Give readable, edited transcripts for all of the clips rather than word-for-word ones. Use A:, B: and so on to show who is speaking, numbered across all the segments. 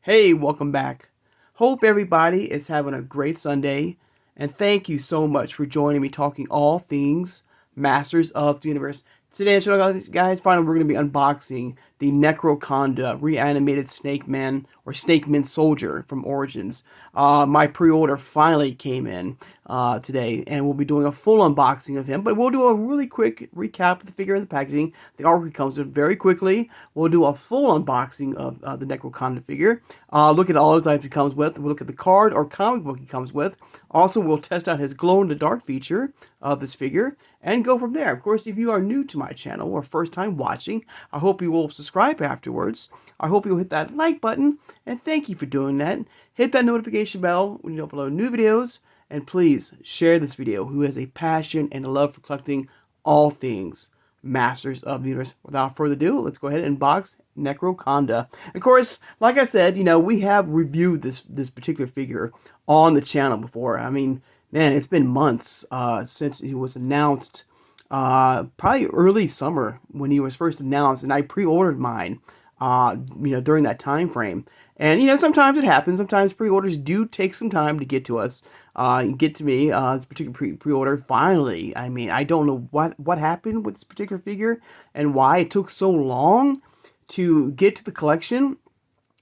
A: Hey, welcome back. Hope everybody is having a great Sunday, and thank you so much for joining me talking all things Masters of the Universe. Today, guys, finally we're going to be unboxing the NECRO-CONDA reanimated Snake Man or Snake Man Soldier from Origins. My pre-order finally came in today, and we'll be doing a full unboxing of him. But we'll do a really quick recap of the figure and the packaging. The artwork comes in very quickly. We'll do a full unboxing of the NECRO-CONDA figure. Look at all those items he comes with. We'll look at the card or comic book he comes with. Also, we'll test out his glow-in-the-dark feature of this figure and go from there. Of course, if you are new to my channel or first time watching, I hope you will subscribe afterwards. I hope you'll hit that like button, and thank you for doing that. Hit that notification bell when you upload new videos, and please share this video who has a passion and a love for collecting all things Masters of the Universe. Without further ado, let's go ahead and unbox NECRO-CONDA. Of course, like I said, we have reviewed this particular figure on the channel before. I mean, man, it's been months since he was announced. Probably early summer when he was first announced, and I pre-ordered mine. During that time frame, and sometimes it happens. Sometimes pre-orders do take some time to get to us, get to me. This particular pre-order finally. I mean, I don't know what happened with this particular figure and why it took so long to get to the collection.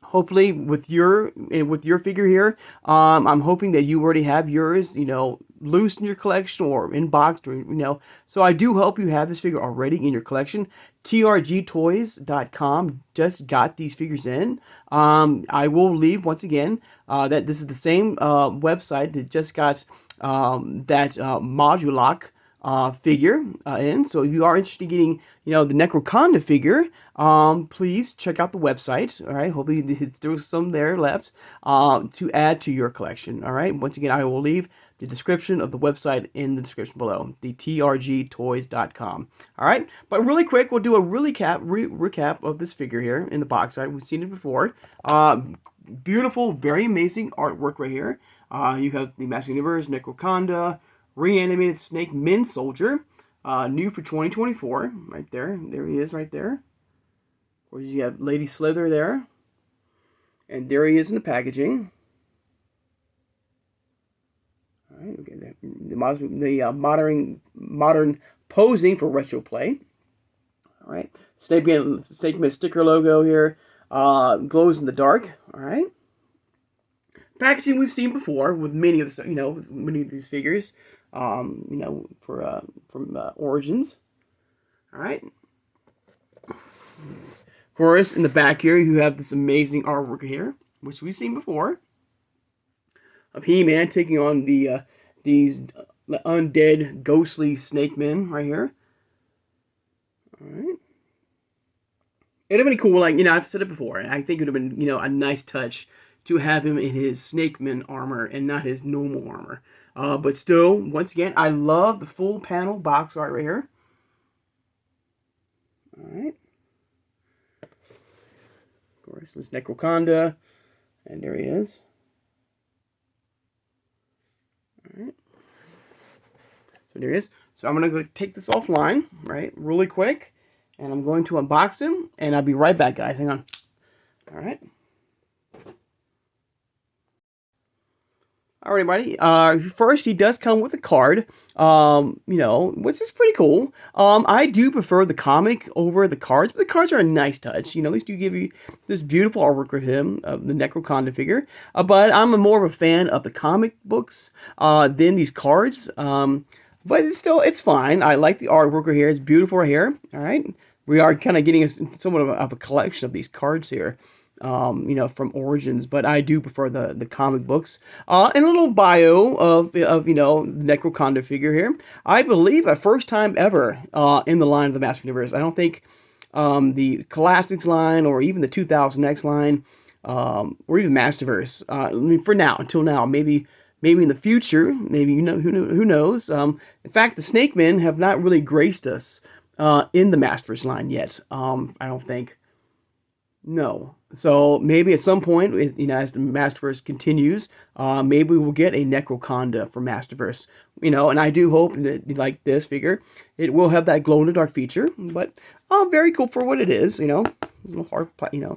A: Hopefully with your figure here, I'm hoping that you already have yours, loose in your collection or in boxed, or so I do hope you have this figure already in your collection. trgtoys.com just got these figures in. I will leave once again that this is the same website that just got that Modulock figure in. So if you are interested in getting, the NECRO-CONDA figure, please check out the website. All right, hopefully there's some there left to add to your collection. All right, once again, I will leave the description of the website in the description below, the trgtoys.com. All right, but really quick, we'll do a recap of this figure here in the box art. We've seen it before. Beautiful, very amazing artwork right here. You have the Masters of the Universe, NECRO-CONDA, reanimated Snake Man Soldier, new for 2024, right there. There he is right there. Of course, you have Lady Slither there. And there he is in the packaging. All right, okay, the modern posing for retro play. All right, Snake Man sticker logo here. Glows in the dark. All right. Packaging we've seen before with many of the many of these figures, from Origins. All right. Of course, in the back here you have this amazing artwork here, which we've seen before, of He-Man taking on these undead, ghostly snake men right here. All right. It'd have been cool, I've said it before. I think it would have been, a nice touch to have him in his Snake Man armor and not his normal armor. But still, once again, I love the full panel box art right here. All right. Of course, this is NECRO-CONDA, and there he is. All right. So there he is. So I'm going to go take this offline, right, really quick, and I'm going to unbox him, and I'll be right back, guys. Hang on. All right. All right, buddy. First, he does come with a card, which is pretty cool. I do prefer the comic over the cards, but the cards are a nice touch. At least do give you this beautiful artwork of him, of the NECRO-CONDA figure. But I'm more of a fan of the comic books than these cards. But it's fine. I like the artwork right here. It's beautiful right here. All right. We are kind of getting somewhat of a collection of these cards here. From Origins, but I do prefer the comic books. And a little bio of the NECRO-CONDA figure here. I believe a first time ever in the line of the Masters of the Universe. I don't think the Classics line or even the 2000X line or even Masterverse. For now, until now, maybe in the future, maybe who knows. In fact, the Snake Men have not really graced us in the Masterverse line yet. I don't think. No. So maybe at some point, as the Masterverse continues, maybe we'll get a NECRO-CONDA for Masterverse. And I do hope that, like this figure, it will have that glow-in-the-dark feature. But very cool for what it is, It's a little hard,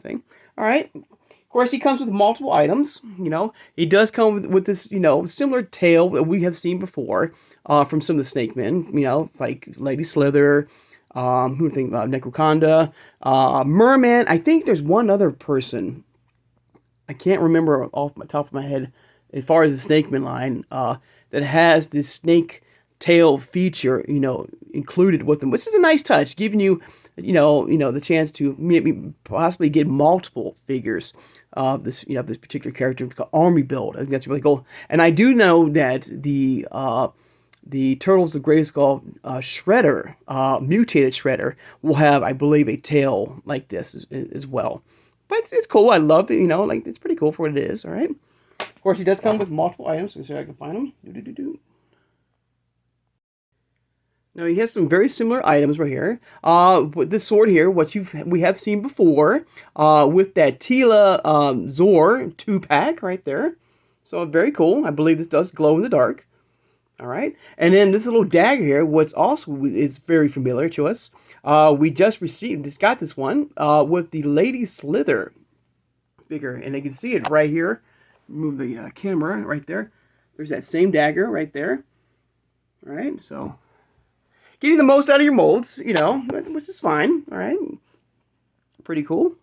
A: thing. All right. Of course, he comes with multiple items. He does come with this, similar tail that we have seen before from some of the Snake Men. Like Lady Slither, who think about NECRO-CONDA, Merman. I think there's one other person. I can't remember off the top of my head as far as the Snake Man line that has this snake tail feature, included with them. Which is a nice touch, giving you, the chance to maybe possibly get multiple figures of this, this particular character called Army Build. I think that's really cool. And I do know that the Turtles of Grayskull Shredder, mutated Shredder, will have, I believe, a tail like this as well. But it's cool. I love it. Like it's pretty cool for what it is. All right. Of course, he does come with multiple items. So I can find them. Now he has some very similar items right here. With this sword here, we have seen before, with that Tila Zor 2-pack right there. So very cool. I believe this does glow in the dark. All right, and then this little dagger here, what's also is very familiar to us. We just got this one with the Lady Slither figure, and you can see it right here. Move the camera right there. There's that same dagger right there. All right, so getting the most out of your molds, which is fine. All right, pretty cool.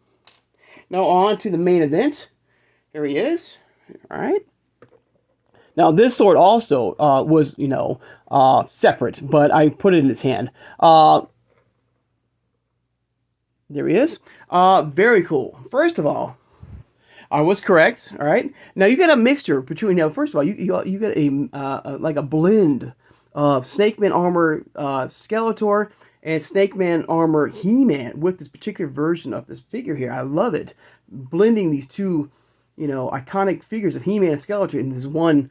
A: Now on to the main event. Here he is. All right. Now, this sword also was, separate, but I put it in his hand. There he is. Very cool. First of all, I was correct. All right. Now, you got a mixture between, first of all, you got like a blend of Snake Man armor Skeletor and Snake Man armor He-Man with this particular version of this figure here. I love it. Blending these two iconic figures of He-Man and Skeletor in this one,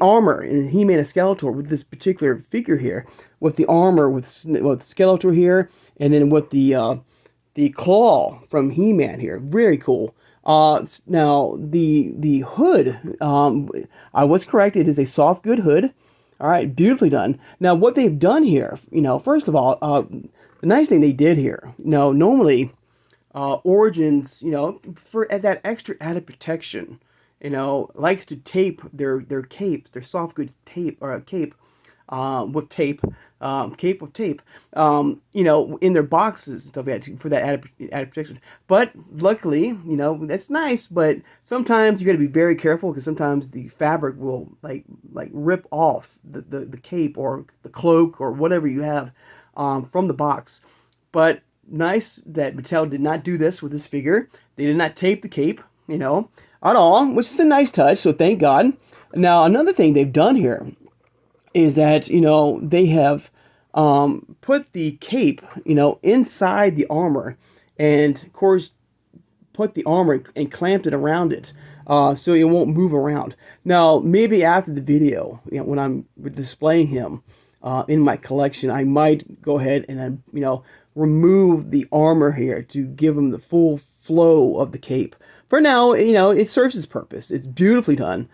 A: armor in He-Man and Skeletor with this particular figure here, with the armor with Skeletor here, and then with the claw from He-Man here. Very cool. Now the hood, I was correct. It is a soft good hood. All right, beautifully done. Now what they've done here, first of all, the nice thing they did here. Normally. Origins, for that extra added protection, likes to tape their cape, their soft good tape or cape, with tape, cape with tape, in their boxes and stuff like that for that added protection. But luckily, that's nice. But sometimes you got to be very careful because sometimes the fabric will like rip off the cape or the cloak or whatever you have from the box. But nice that Mattel did not do this with this figure. They did not tape the cape, at all, which is a nice touch, so thank God. Now, another thing they've done here is that, they have put the cape, inside the armor, and, of course, put the armor and clamped it around it, so it won't move around. Now, maybe after the video, when I'm displaying him in my collection, I might go ahead and, remove the armor here to give him the full flow of the cape. For now, it serves its purpose. It's beautifully done.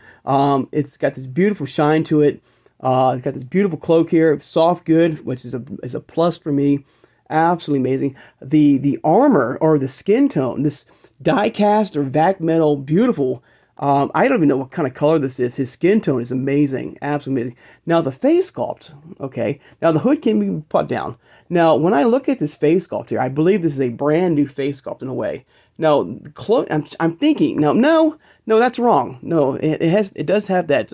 A: It's got this beautiful shine to it. It's got this beautiful cloak here, soft good, which is a plus for me. Absolutely amazing. The armor or the skin tone, this die cast or vac metal, beautiful. I don't even know what kind of color this is. His skin tone is amazing. Absolutely amazing. Now, the face sculpt, okay. Now, the hood can be put down. Now, when I look at this face sculpt here, I believe this is a brand new face sculpt in a way. Now, I'm thinking, no, that's wrong. No, it does have that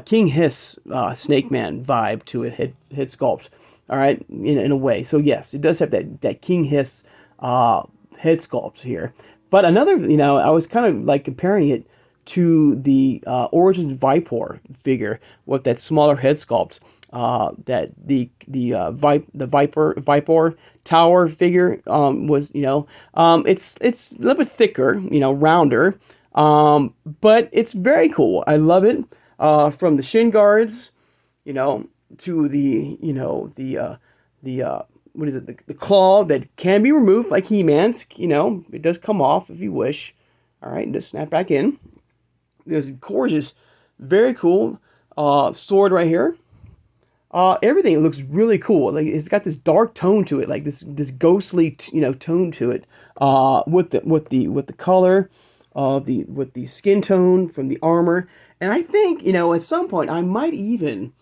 A: King Hiss Snake Man vibe to it, head sculpt. All right, in a way. So, yes, it does have that King Hiss head sculpt here. But another, I was kind of like comparing it to the Origins Viper figure with that smaller head sculpt. That the Viper Tower figure was, it's a little bit thicker, rounder, but it's very cool. I love it. From the shin guards, to the what is it? The claw that can be removed, like He-Man's. It does come off if you wish. All right, just snap back in. There's a gorgeous, very cool sword right here. Everything looks really cool. Like it's got this dark tone to it, like this ghostly tone to it. With the color of the skin tone from the armor, and I think at some point I might even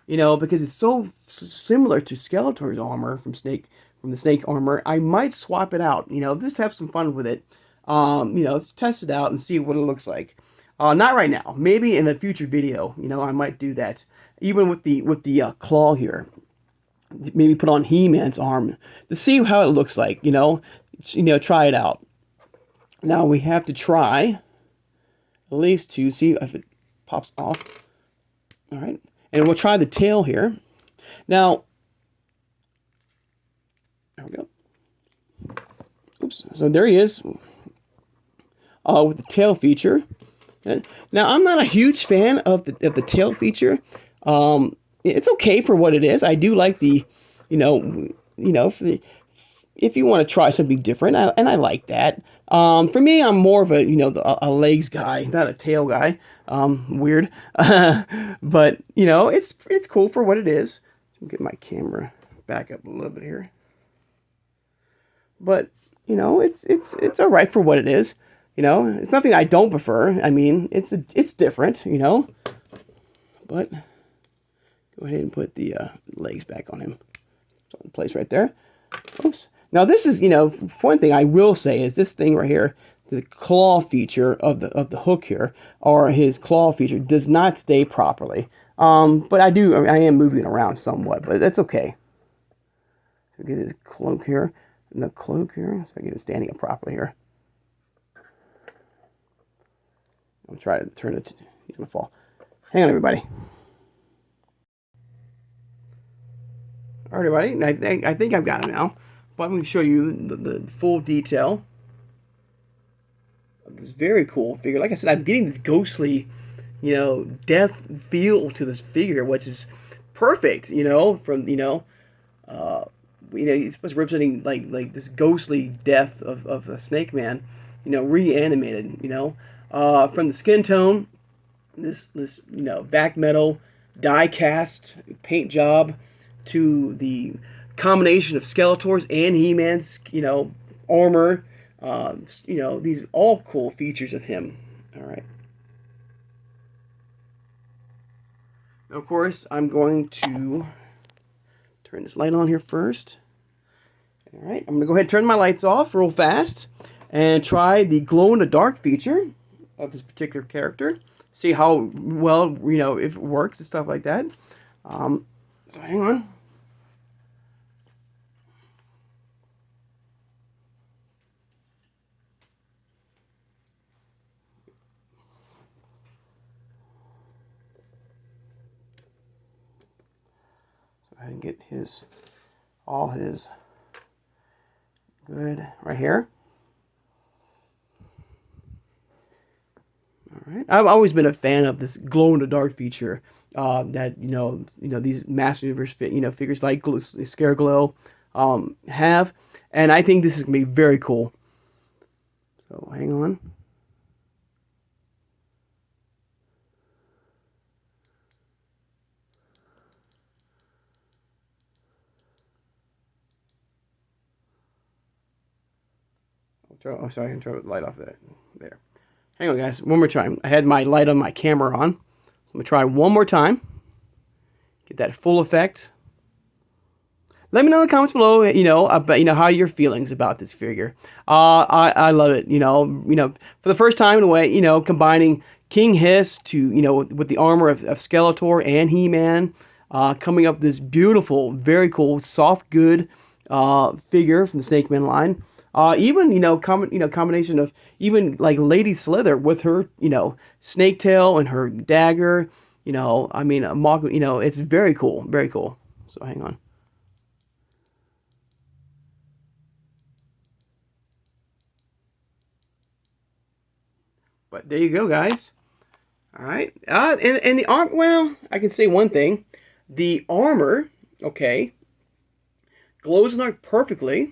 A: because it's so similar to Skeletor's armor from the Snake armor, I might swap it out. Just have some fun with it. Let's test it out and see what it looks like. Not right now. Maybe in a future video, I might do that. Even with the claw here, maybe put on He-Man's arm to see how it looks like. Try it out. Now we have to try at least to see if it pops off. All right, and we'll try the tail here. Now, there we go. Oops. So there he is with the tail feature. And now I'm not a huge fan of the tail feature. It's okay for what it is. I do like the, if you want to try something different, and I like that. For me, I'm more of a legs guy, not a tail guy. Weird, but it's cool for what it is. Let me get my camera back up a little bit here. But it's all right for what it is. It's nothing I don't prefer. I mean, it's different. But go ahead and put the legs back on him. So in place right there. Oops. Now this is one thing I will say is this thing right here, the claw feature of the hook here, or his claw feature, does not stay properly. But I am moving it around somewhat, but that's okay. So get his cloak here. And the cloak here, so I get it standing up properly here. I'll try to turn it. He's gonna fall. Hang on, everybody. All right, everybody. I think I've got him now. But I'm going to show you the full detail of this very cool figure. Like I said, I'm getting this ghostly, death feel to this figure, which is perfect. From he's supposed to representing like this ghostly death of a Snake Man, reanimated. From the skin tone, this vac metal die cast paint job to the combination of Skeletor's and He-Man's armor, these all cool features of him. All right. Now, of course, I'm going to turn this light on here first. All right, I'm gonna go ahead and turn my lights off real fast and try the glow-in-the-dark feature of this particular character. See how well, if it works and stuff like that. So hang on. So I can get all his good right here. All right. I've always been a fan of this glow-in-the-dark feature that these Master Universe figures like Scareglow have, and I think this is gonna be very cool. So hang on. Oh, sorry, I can turn the light off there. Hang on, guys. One more time. I had my light on my camera on. So I'm going to try one more time. Get that full effect. Let me know in the comments below, about, how your feelings about this figure. I love it, for the first time in a way, combining King Hiss to, with the armor of Skeletor and He-Man, coming up with this beautiful, very cool, soft, good figure from the Snake Man line. Even combination of even like Lady Slither with her snake tail and her dagger. It's very cool, very cool. So hang on. But there you go, guys. All right. And the arm. Well, I can say one thing. The armor, okay, glows in the dark perfectly.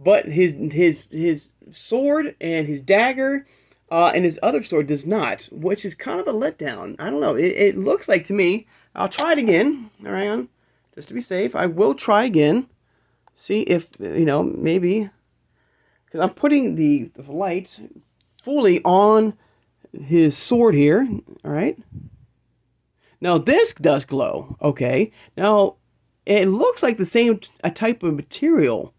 A: But his sword and his dagger and his other sword does not, which is kind of a letdown. I don't know. It looks like to me. I'll try it again. All right. just to be safe. I will try again. See if, maybe, because I'm putting the light fully on his sword here. All right. Now this does glow. Okay. Now it looks like the same a type of material,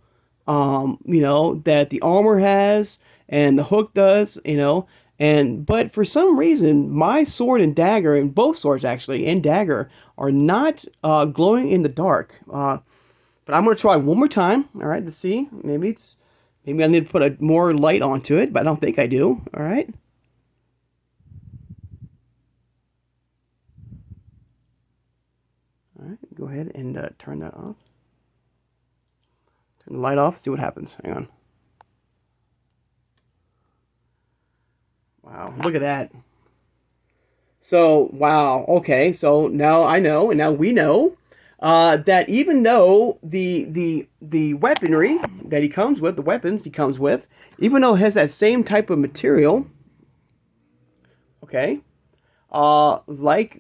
A: that the armor has and the hook does, but for some reason my sword and dagger, and both swords actually and dagger, are not glowing in the dark. But I'm gonna try one more time. All right, to see. Maybe I need to put a more light onto it, but I don't think I do. All right. All right, go ahead and turn that off. Turn the light off, see what happens. Hang on. Wow, look at that. So, wow, okay, so now I know, and now we know, that even though the weaponry that he comes with, the weapons he comes with, even though it has that same type of material, okay, like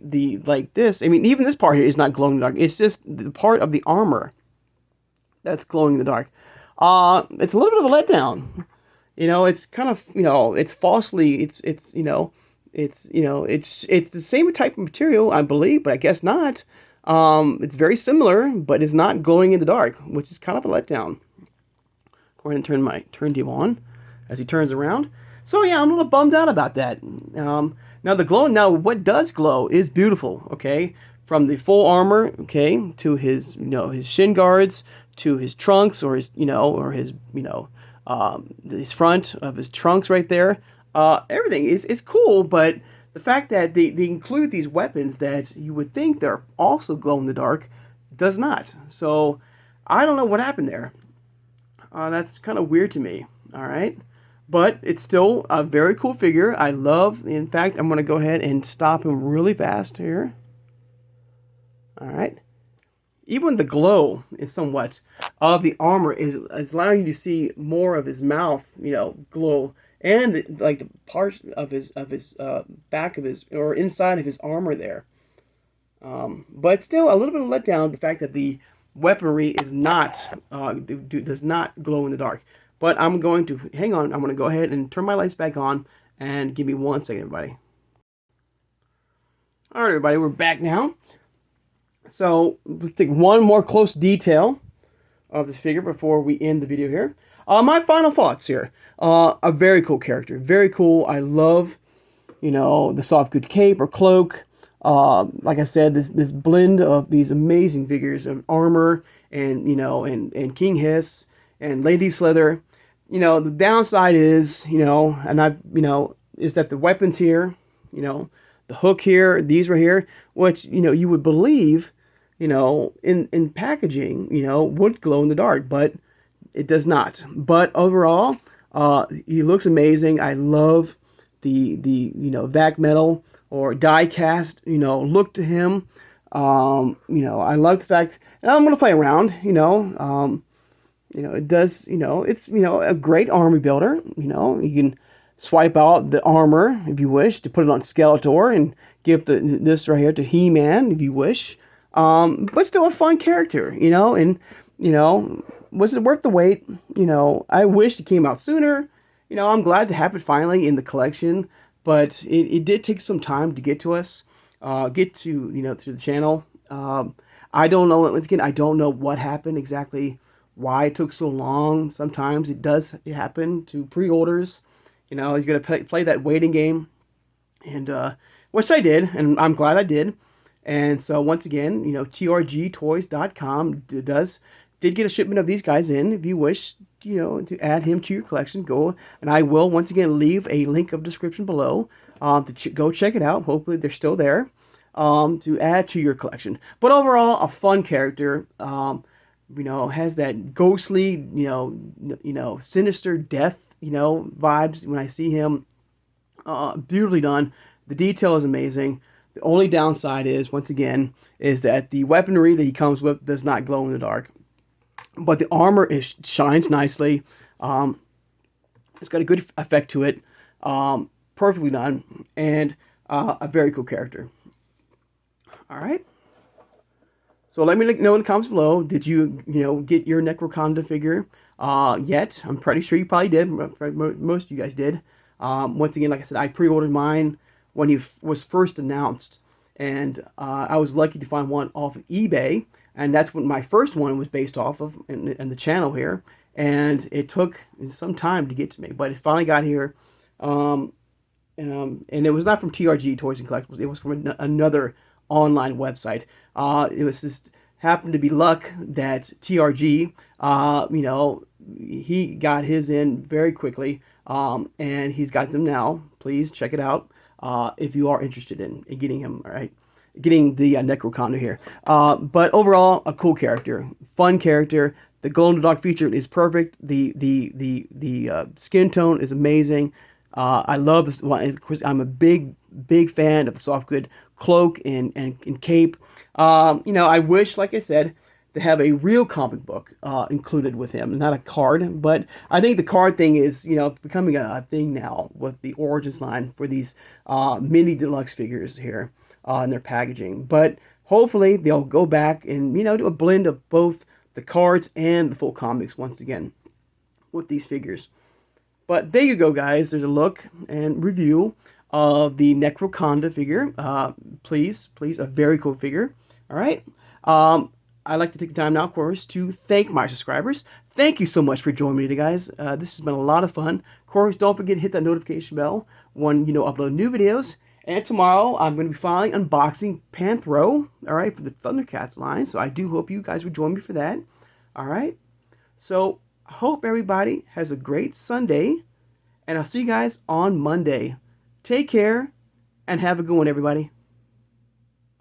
A: this. I mean, even this part here is not glowing in the dark. It's just the part of the armor that's glowing in the dark. It's a little bit of a letdown. It's kind of, it's falsely, it's the same type of material, I believe, but I guess not. It's very similar, but it's not glowing in the dark, which is kind of a letdown. Go ahead and turn my turn table on as he turns around. So yeah, I'm a little bummed out about that. Now what does glow is beautiful. Okay, from the full armor, okay, to his his shin guards, to his trunks, or his his front of his trunks right there. Everything is cool, but the fact that they include these weapons that you would think they're also glow in the dark does not. So I don't know what happened there. That's kind of weird to me. All right. But it's still a very cool figure. I love, in fact, I'm going to go ahead and stop him really fast here. All right. Even the glow is somewhat of the armor is allowing you to see more of his mouth, glow, and the part of his back of his, or inside of his armor there. But still a little bit of letdown, the fact that the weaponry is not does not glow in the dark. But I'm going to hang on. I'm going to go ahead and turn my lights back on, and give me 1 second, everybody. All right, everybody, we're back now. So let's take one more close detail of this figure before we end the video here. My final thoughts here. A very cool character, very cool. I love, the soft good cape or cloak. Like I said, this blend of these amazing figures of armor and and King Hiss and Lady Slither. The downside is, is that the weapons here, the hook here, these right here, which, you would believe, in packaging, would glow in the dark, but it does not. But overall, he looks amazing. I love the vac metal or die cast, look to him. I love the fact, and I'm going to play around, it does, it's, a great army builder. You can swipe out the armor if you wish to put it on Skeletor and give this right here to He-Man if you wish. But still a fun character, and, was it worth the wait? I wish it came out sooner. I'm glad to have it finally in the collection, but it did take some time to get to us, get to, to the channel. I don't know, once again, I don't know what happened exactly, why it took so long. Sometimes it does happen to pre-orders. You got to play that waiting game, and which I did, and I'm glad I did. And so once again, trgtoys.com did get a shipment of these guys in. If you wish, to add him to your collection, go, and I will once again leave a link of description below to go check it out. Hopefully they're still there to add to your collection. But overall, a fun character. Has that ghostly, sinister death, vibes when I see him. Beautifully done. The detail is amazing. The only downside is, once again, is that the weaponry that he comes with does not glow in the dark. But the armor shines nicely. It's got a good effect to it. Perfectly done. And a very cool character. All right. So So let me know in the comments below. Did you, get your NECRO-CONDA figure yet? I'm pretty sure you probably did. Most of you guys did. Once again, like I said, I pre-ordered mine when he was first announced, and I was lucky to find one off of eBay, and that's what my first one was based off of, in the channel here. And it took some time to get to me, but it finally got here. And it was not from TRG Toys and Collectibles. It was from another online website. It was just happened to be luck that TRG, he got his in very quickly, and he's got them now. Please check it out if you are interested in getting him. All right, getting the NECRO-CONDA here. But overall, a cool character, fun character. The glow in the dark feature is perfect. The skin tone is amazing. I love this one. Of course, I'm a big fan of the soft good cloak and cape. I wish, like I said, to have a real comic book included with him, not a card. But I think the card thing is, becoming a thing now with the Origins line for these mini deluxe figures here in their packaging. But hopefully they'll go back and do a blend of both the cards and the full comics once again with these figures. But there you go, guys. There's a look and review of the NECRO-CONDA figure. Please, a very cool figure. All right. I'd like to take the time now, of course, to thank my subscribers. Thank you so much for joining me today, guys. This has been a lot of fun. Of course, don't forget to hit that notification bell when upload new videos. And tomorrow, I'm going to be finally unboxing Panthro, all right, for the Thundercats line. So I do hope you guys will join me for that. All right. So I hope everybody has a great Sunday, and I'll see you guys on Monday. Take care, and have a good one, everybody.